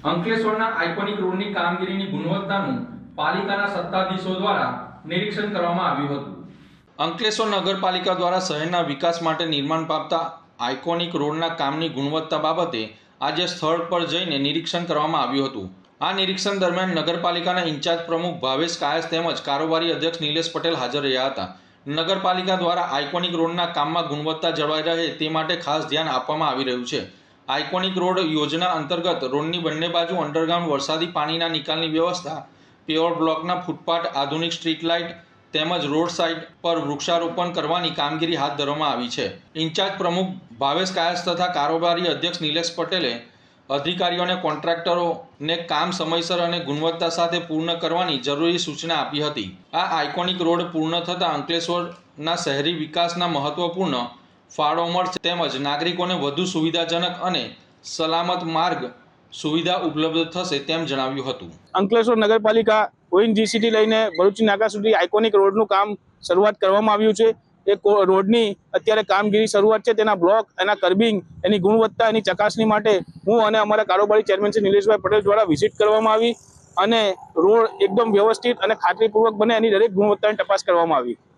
અંકલેશ્વરના આઇકોનિક રોડની કામગીરીની ગુણવત્તાનું પાલિકાના સત્તાધીશો દ્વારા નિરીક્ષણ કરવામાં આવ્યું હતું। અંકલેશ્વર નગરપાલિકા દ્વારા શહેરના વિકાસ માટે નિર્માણ પામતા આઇકોનિક રોડના કામની ગુણવત્તા બાબતે આજે સ્થળ પર જઈને નિરીક્ષણ કરવામાં આવ્યું હતું। આ નિરીક્ષણ દરમિયાન નગરપાલિકાના ઇન્ચાર્જ પ્રમુખ ભાવેશ કાયસ તેમજ કારોબારી અધ્યક્ષ નિલેશ પટેલ હાજર રહ્યા હતા। નગરપાલિકા દ્વારા આઇકોનિક રોડના કામમાં ગુણવત્તા જળવાઈ રહે તે માટે ખાસ ધ્યાન આપવામાં આવી રહ્યું છે। આઇકોનિક રોડ યોજના અંતર્ગત રોડની બંને બાજુ અંડરગ્રાઉન્ડ વરસાદી પાણીના નિકાલની વ્યવસ્થા, પેવર બ્લોકના ફૂટપાથ, આધુનિક સ્ટ્રીટ લાઇટ તેમજ રોડ સાઇડ પર વૃક્ષારોપણ કરવાની કામગીરી હાથ ધરવામાં આવી છે। ઇન્ચાર્જ પ્રમુખ ભાવેશ કાયસ તથા કારોબારી અધ્યક્ષ નિલેશ પટેલે અધિકારીઓ અને કોન્ટ્રાક્ટરોને કામ સમયસર અને ગુણવત્તા સાથે પૂર્ણ કરવાની જરૂરી સૂચના આપી હતી। આ આઇકોનિક રોડ પૂર્ણ થતાં અંકલેશ્વરના શહેરી વિકાસના મહત્વપૂર્ણ ફાળો મળશે તેમજ નાગરિકોને વધુ સુવિધાજનક અને સલામત માર્ગ સુવિધા ઉપલબ્ધ થશે તેમ જણાવ્યું હતું। અંકલેશ્વર નગરપાલિકા ઓએનજીસીથી લઈને ભરૂચી નાકા સુધી આઇકોનિક રોડનું કામ શરૂઆત કરવામાં આવ્યું છે। એ રોડની અત્યારે કામગીરી શરૂઆત છે। તેના બ્લોક, એના કર્બિંગ, એની ગુણવત્તા, એની ચકાસણી માટે હું અને અમારા કારોબારી ચેરમેન શ્રી નિલેશભાઈ પટેલ દ્વારા વિઝિટ કરવામાં આવી અને રોડ એકદમ વ્યવસ્થિત અને ખાતરીપૂર્વક બને એની દરેક ગુણવત્તાની તપાસ કરવામાં આવી।